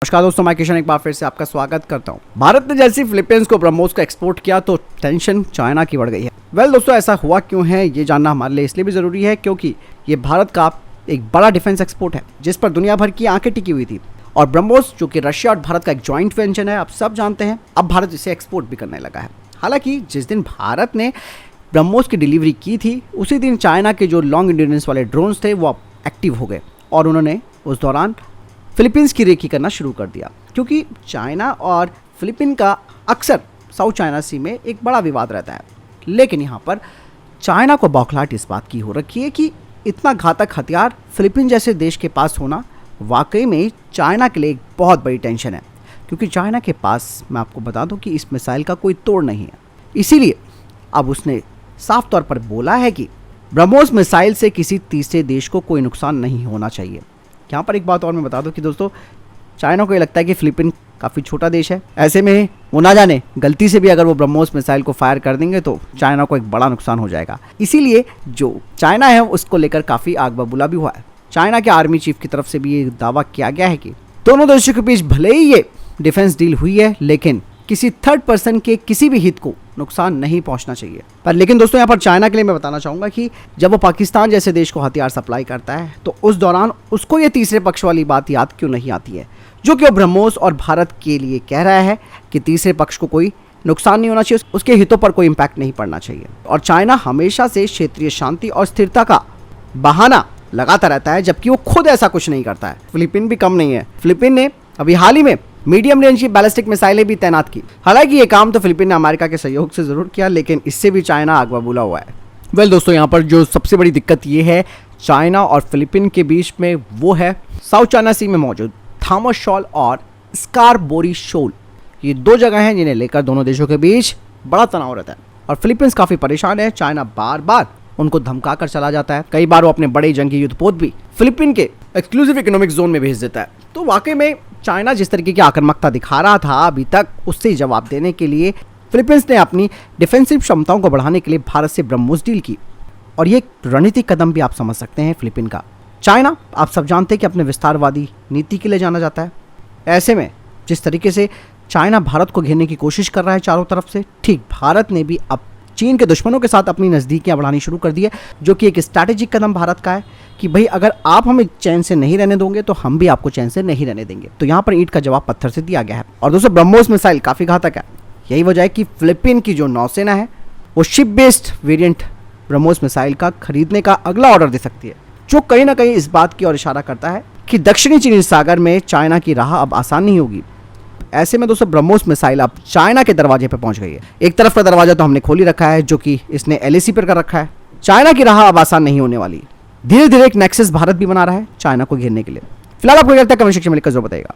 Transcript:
नमस्कार दोस्तों, मैं किशन एक बार फिर से आपका स्वागत करता हूं। भारत ने जैसे फिलीपींस को ब्रह्मोस को एक्सपोर्ट किया तो टेंशन चाइना की बढ़ गई है। दोस्तों, ऐसा हुआ क्यों है ये जानना हमारे लिए इसलिए भी ज़रूरी है क्योंकि ये भारत का एक बड़ा डिफेंस एक्सपोर्ट है जिस पर दुनिया भर की आंखें टिकी हुई थी। और ब्रह्मोस जो कि रशिया और भारत का एक जॉइंट वेंचर है, आप सब जानते हैं, अब भारत इसे एक्सपोर्ट भी करने लगा है। हालांकि जिस दिन भारत ने ब्रह्मोस की डिलीवरी की थी उसी दिन चाइना के जो लॉन्ग इंड्योरेंस वाले ड्रोन्स थे वो एक्टिव हो गए और उन्होंने उस दौरान फिलीपींस की रेकी करना शुरू कर दिया, क्योंकि चाइना और फिलीपीन का अक्सर साउथ चाइना सी में एक बड़ा विवाद रहता है। लेकिन यहाँ पर चाइना को बौखलाहट इस बात की हो रखी है कि इतना घातक हथियार फिलीपीन जैसे देश के पास होना वाकई में चाइना के लिए एक बहुत बड़ी टेंशन है, क्योंकि चाइना के पास, मैं आपको बता दूं कि इस मिसाइल का कोई तोड़ नहीं है। इसीलिए अब उसने साफ तौर पर बोला है कि ब्रह्मोस मिसाइल से किसी तीसरे देश को कोई नुकसान नहीं होना चाहिए। यहाँ पर एक बात और मैं बता दूं कि दोस्तों, चाइना को ये लगता है कि फिलीपीन काफ़ी छोटा देश है, ऐसे में वो ना जाने गलती से भी अगर वो ब्रह्मोस मिसाइल को फायर कर देंगे तो चाइना को एक बड़ा नुकसान हो जाएगा। इसीलिए जो चाइना है उसको लेकर काफ़ी आग बबूला भी हुआ है। चाइना के आर्मी चीफ की तरफ से भी ये दावा किया गया है कि दोनों देशों के बीच भले ही ये डिफेंस डील हुई है लेकिन किसी थर्ड पर्सन के किसी भी हित को नुकसान नहीं पहुंचना चाहिए। पर लेकिन दोस्तों, यहाँ पर चाइना के लिए मैं बताना चाहूँगा कि जब वो पाकिस्तान जैसे देश को हथियार सप्लाई करता है तो उस दौरान उसको ये तीसरे पक्ष वाली बात याद क्यों नहीं आती है, जो कि वो ब्रह्मोस और भारत के लिए कह रहा है कि तीसरे पक्ष को कोई नुकसान नहीं होना चाहिए, उसके हितों पर कोई इम्पैक्ट नहीं पड़ना चाहिए। और चाइना हमेशा से क्षेत्रीय शांति और स्थिरता का बहाना लगाता रहता है, जबकि वो खुद ऐसा कुछ नहीं करता है। फिलीपीन भी कम नहीं है। फिलीपीन ने अभी हाल ही में मीडियम रेंज की बैलिस्टिक मिसाइलें भी तैनात की। हालांकि ये काम तो फिलीपीन ने अमेरिका के सहयोग से जरूर किया, लेकिन इससे भी चाइना आग बबूला हुआ है। दोस्तों, यहाँ पर जो सबसे बड़ी दिक्कत ये है चाइना और फिलीपीन के बीच में, वो है साउथ चाइना सी में मौजूद थॉमस शॉल और स्कारबोरी शोल। ये दो जगह हैं जिन्हें लेकर दोनों देशों के बीच बड़ा तनाव रहता है और फिलीपींस काफ़ी परेशान है। चाइना बार बार उनको धमका कर चला जाता है। कई बार वो अपने बड़े जंगी युद्धपोत भी फिलीपीन के एक्सक्लूसिव इकोनॉमिक जोन में भेज देता है। तो वाकई में चाइना जिस तरीके की आक्रामकता दिखा रहा था अभी तक, उससे जवाब देने के लिए फिलीपींस ने अपनी डिफेंसिव क्षमताओं को बढ़ाने के लिए भारत से ब्रह्मोस डील की। और ये रणनीतिक कदम भी आप समझ सकते हैं फिलीपीन का। चाइना, आप सब जानते हैं कि अपने विस्तारवादी नीति के लिए जाना जाता है। ऐसे में जिस तरीके से चाइना भारत को घेरने की कोशिश कर रहा है चारों तरफ से, ठीक भारत ने भी अब चीन के दुश्मनों के साथ अपनी नज़दीकियां बढ़ानी शुरू कर दी है, जो कि एक स्ट्रैटेजिक कदम भारत का है कि भाई अगर आप हमें चैन से नहीं रहने दोगे तो हम भी आपको चैन से नहीं रहने देंगे। तो यहाँ पर ईंट का जवाब पत्थर से दिया गया है। और दोस्तों, ब्रह्मोस मिसाइल काफ़ी घातक है। यही वजह है कि फिलीपीन की जो नौसेना है वो ship based variant BrahMos missile का खरीदने का अगला ऑर्डर दे सकती है, जो कहीं ना कहीं इस बात की ओर इशारा करता है कि दक्षिणी चीनी सागर में चाइना की राह अब आसान नहीं होगी। ऐसे में दोस्तों, ब्रह्मोस मिसाइल अब चाइना के दरवाजे पर पहुंच गई है। एक तरफ का दरवाजा तो हमने खोल ही रखा है, जो कि इसने एलएसी पर कर रखा है। चाइना की राह अब आसान नहीं होने वाली। धीरे धीरे एक नेक्सस भारत भी बना रहा है चाइना को घेरने के लिए। फिलहाल आपको क्या लगता है, कमेंट सेक्शन में लिखकर जरूर बताइएगा।